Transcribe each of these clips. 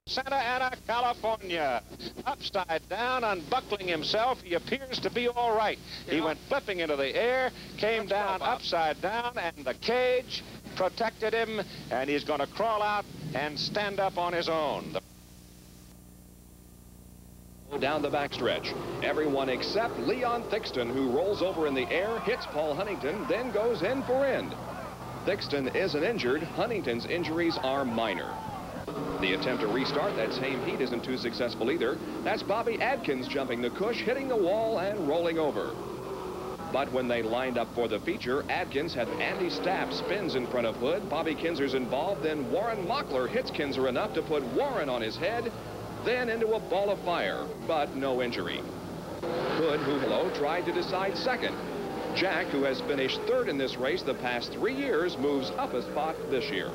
Santa Ana, California. Upside down, unbuckling himself, he appears to be all right. He went flipping into the air, came down upside down, and the cage protected him, and he's going to crawl out and stand up on his own. Down the backstretch, everyone except Leon Thixton, who rolls over in the air, hits Paul Huntington, then goes end for end. Thixton isn't injured. Huntington's injuries are minor. The attempt to restart that same heat isn't too successful either. That's Bobby Adkins jumping the cush, hitting the wall and rolling over. But when they lined up for the feature, Adkins had Andy Stapp spins in front of Hood. Bobby Kinser's involved. Then Warren Mockler hits Kinser enough to put Warren on his head, then into a ball of fire, but no injury. Hood, who tried to decide second. Jack, who has finished third in this race the past 3 years, moves up a spot this year.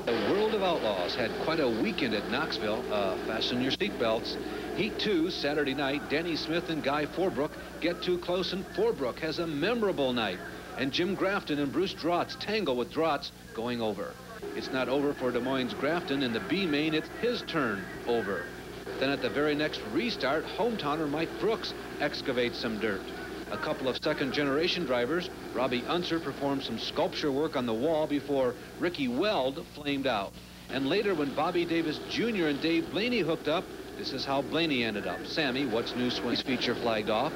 The World of Outlaws had quite a weekend at Knoxville. Fasten your seatbelts. Heat 2, Saturday night, Denny Smith and Guy Forbrook get too close, and Forbrook has a memorable night. And Jim Grafton and Bruce Drotz tangle with Drotz going over. It's not over for Des Moines' Grafton. In the B main, it's his turn over. Then at the very next restart, hometowner Mike Brooks excavates some dirt. A couple of second-generation drivers, Robbie Unser performed some sculpture work on the wall before Ricky Weld flamed out. And later, when Bobby Davis Jr. and Dave Blaney hooked up, this is how Blaney ended up. Sammy, What's New Swing's feature flagged off.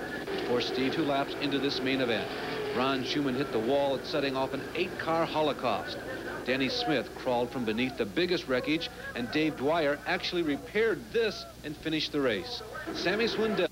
For Steve, who laps into this main event. Ron Schumann hit the wall at setting off an 8-car holocaust. Denny Smith crawled from beneath the biggest wreckage, and Dave Dwyer actually repaired this and finished the race. Sammy Swindell.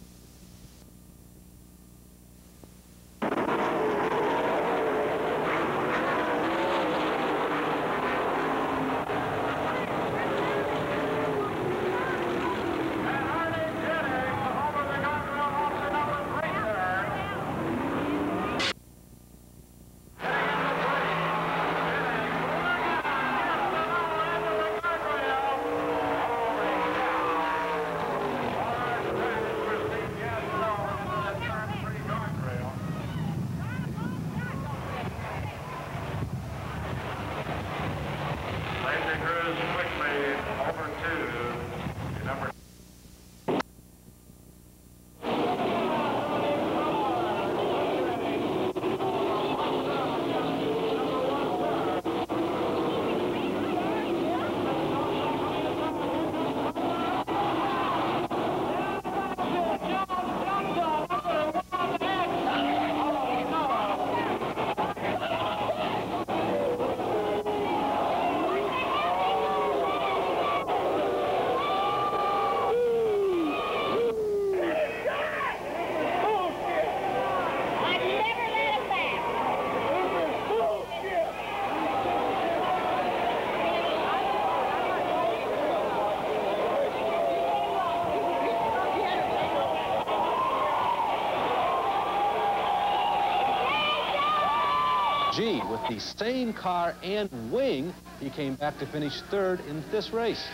With the same car and wing, he came back to finish third in this race.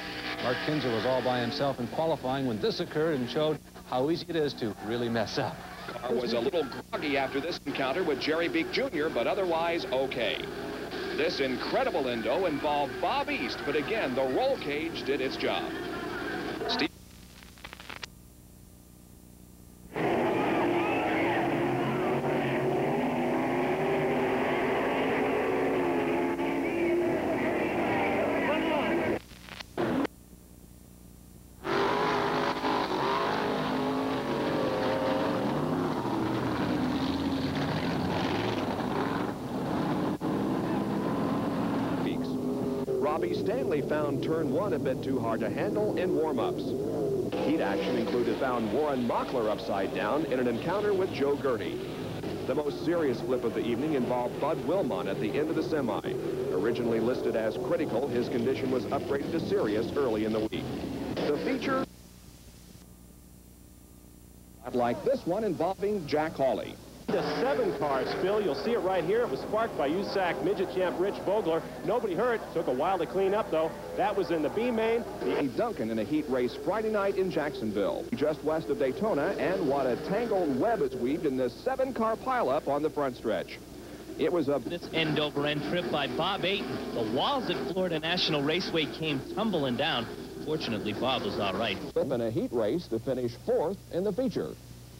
Mark Kinser was all by himself in qualifying when this occurred and showed how easy it is to really mess up. Car was a little groggy after this encounter with Jerry Beek Jr., but otherwise okay. This incredible endo involved Bob East, but again, the roll cage did its job. Steve Robbie Stanley found turn 1 a bit too hard to handle in warm-ups. Heat action included found Warren Mockler upside down in an encounter with Joe Gurney. The most serious flip of the evening involved Bud Wilmot at the end of the semi. Originally listed as critical, his condition was upgraded to serious early in the week. The feature like this one involving Jack Hawley. The 7-car spill, you'll see it right here. It was sparked by USAC midget champ Rich Vogler. Nobody hurt. Took a while to clean up, though. That was in the B main. Duncan in a heat race Friday night in Jacksonville, just west of Daytona, and what a tangled web is weaved in this 7-car pileup on the front stretch. It was a this end-over-end trip by Bob Ayton. The walls at Florida National Raceway came tumbling down. Fortunately, Bob was all right. In a heat race to finish 4th in the feature.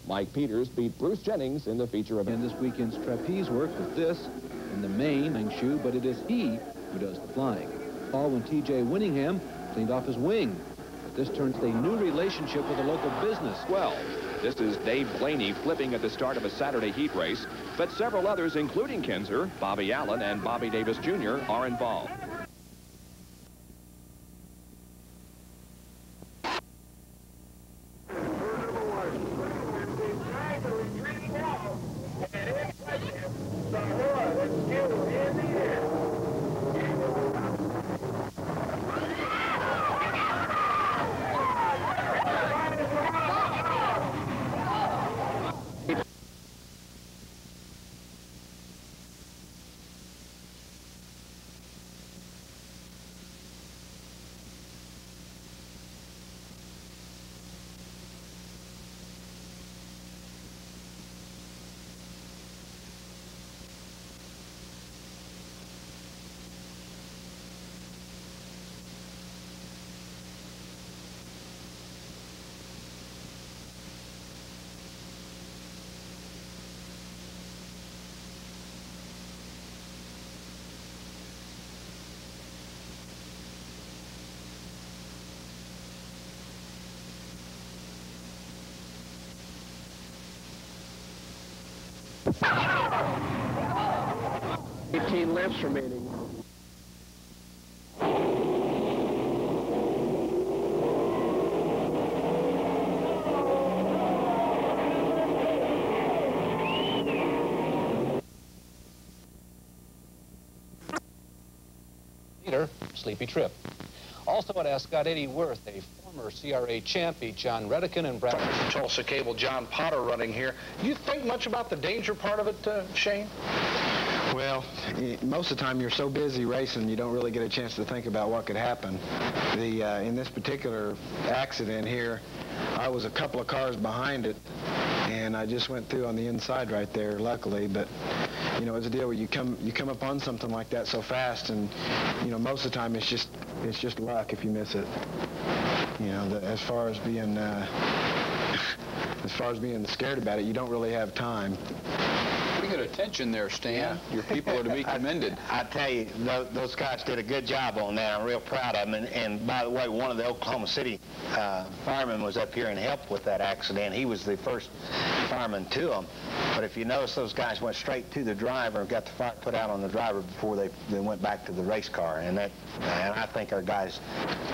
Mike Peters beat Bruce Jennings in the feature event. And this weekend's trapeze work with this in the main shoe, but it is he who does the flying. All when T.J. Winningham cleaned off his wing. But this turns a new relationship with a local business. Well, this is Dave Blaney flipping at the start of a Saturday heat race, but several others, including Kinzer, Bobby Allen, and Bobby Davis Jr., are involved. Laps remaining. Leader, Sleepy Trip. Also at Ascot, Eddie Worth, a former CRA champ, beat John Redican and Brad. Tulsa Cable, John Potter running here. You think much about the danger part of it, Shane? Well, most of the time you're so busy racing, you don't really get a chance to think about what could happen. In this particular accident here, I was a couple of cars behind it, and I just went through on the inside right there, luckily. But you know, it's a deal where you come upon something like that so fast, and you know, most of the time it's just luck if you miss it. You know, as far as being scared about it, you don't really have time. Pretty good attention there, Stan. Yeah. Your people are to be commended. I tell you, those guys did a good job on that. I'm real proud of them. And by the way, one of the Oklahoma City firemen was up here and helped with that accident. He was the first fireman to them. But if you notice, those guys went straight to the driver and got the fire put out on the driver before they went back to the race car. And I think our guys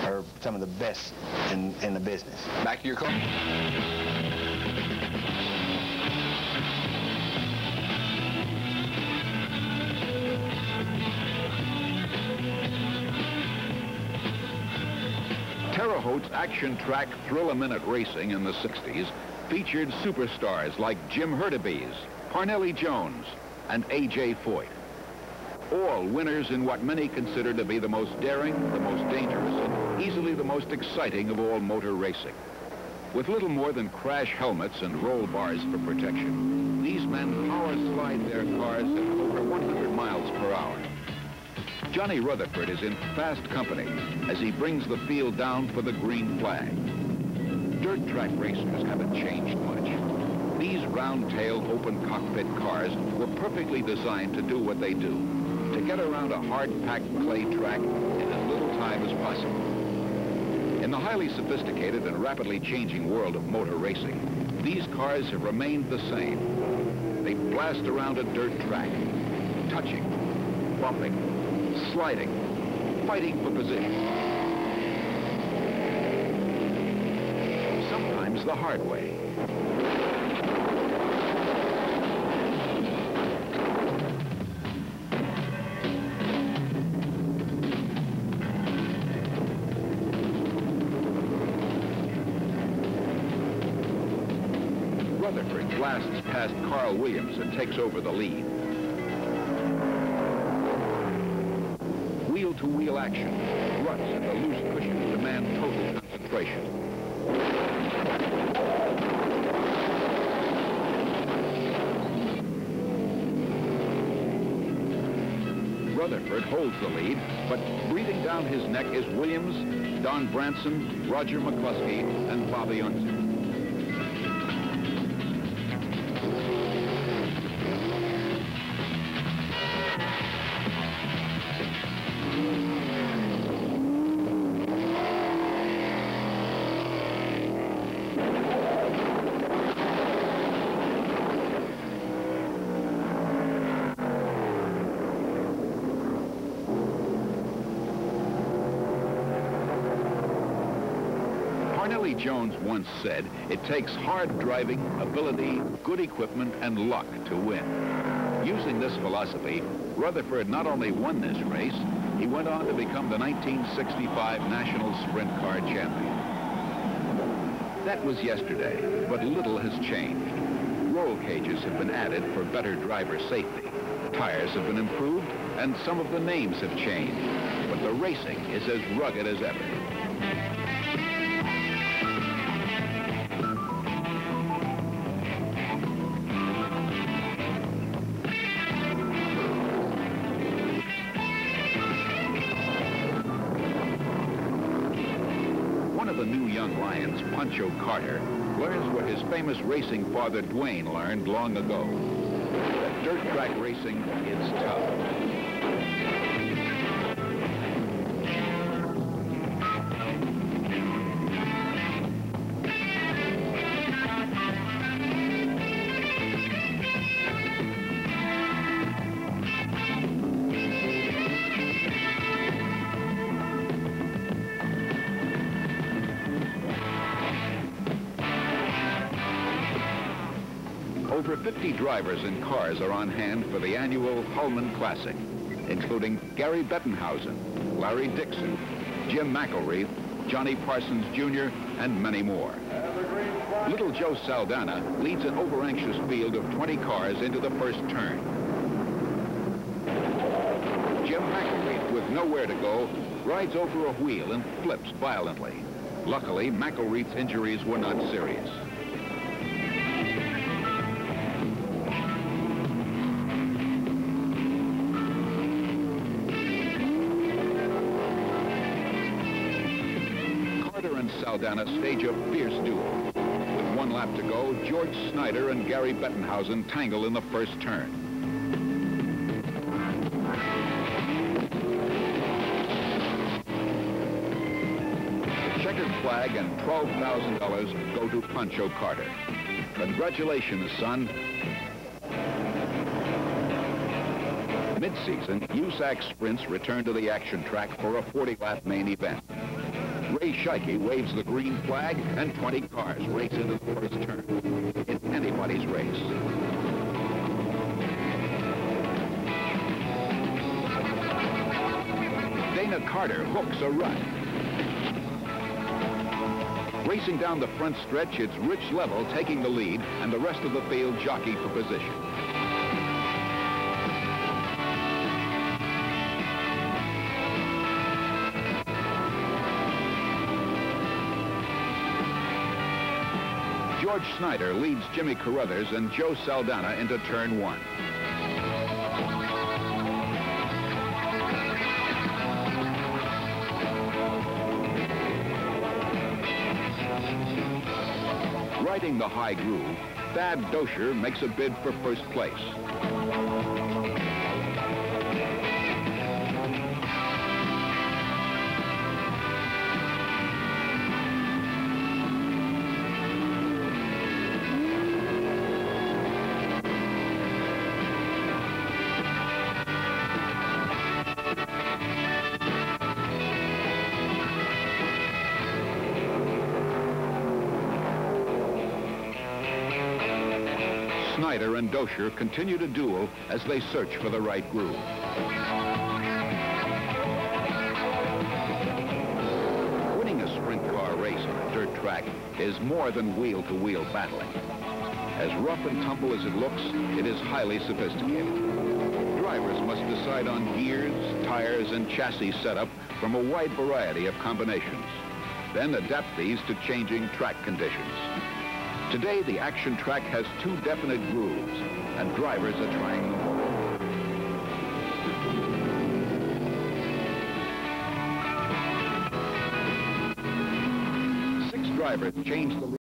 are some of the best in the business. Back to your car. Terre Haute's action track thrill-a-minute racing in the 60s featured superstars like Jim Hurtubise, Parnelli Jones, and A.J. Foyt. All winners in what many consider to be the most daring, the most dangerous, and easily the most exciting of all motor racing. With little more than crash helmets and roll bars for protection, these men power slide their cars at over 100 miles per hour. Johnny Rutherford is in fast company as he brings the field down for the green flag. Dirt track racers haven't changed much. These round-tailed, open-cockpit cars were perfectly designed to do what they do, to get around a hard-packed clay track in as little time as possible. In the highly sophisticated and rapidly changing world of motor racing, these cars have remained the same. They blast around a dirt track, touching, bumping, sliding, fighting for position. Sometimes the hard way. Rutherford blasts past Carl Williams and takes over the lead. Wheel-to-wheel action, ruts and the loose cushions demand total concentration. Rutherford holds the lead, but breathing down his neck is Williams, Don Branson, Roger McCluskey, and Bobby Unser. Jones once said, it takes hard driving, ability, good equipment, and luck to win. Using this philosophy, Rutherford not only won this race, he went on to become the 1965 National Sprint Car Champion. That was yesterday, but little has changed. Roll cages have been added for better driver safety. Tires have been improved, and some of the names have changed. But the racing is as rugged as ever. Pancho Carter learns what his famous racing father Dwayne learned long ago. That dirt track racing is tough. Over 50 drivers and cars are on hand for the annual Hulman Classic, including Gary Bettenhausen, Larry Dixon, Jim McElreath, Johnny Parsons Jr., and many more. Little Joe Saldana leads an over-anxious field of 20 cars into the first turn. Jim McElreath, with nowhere to go, rides over a wheel and flips violently. Luckily, McElreath's injuries were not serious. Saldana stage a fierce duel. With one lap to go, George Snyder and Gary Bettenhausen tangle in the first turn. The checkered flag and $12,000 go to Pancho Carter. Congratulations, son. Mid-season, USAC sprints return to the action track for a 40-lap main event. Ray Scheike waves the green flag, and 20 cars race into the first turn. It's anybody's race. Dana Carter hooks a rut. Racing down the front stretch, it's Rich Level taking the lead, and the rest of the field jockey for position. George Snyder leads Jimmy Carruthers and Joe Saldana into turn one. Riding the high groove, Thad Dosher makes a bid for first place. Snyder and Dosher continue to duel as they search for the right groove. Winning a sprint car race on a dirt track is more than wheel-to-wheel battling. As rough and tumble as it looks, it is highly sophisticated. Drivers must decide on gears, tires, and chassis setup from a wide variety of combinations, then adapt these to changing track conditions. Today, the action track has two definite grooves, and drivers are trying them drivers changed the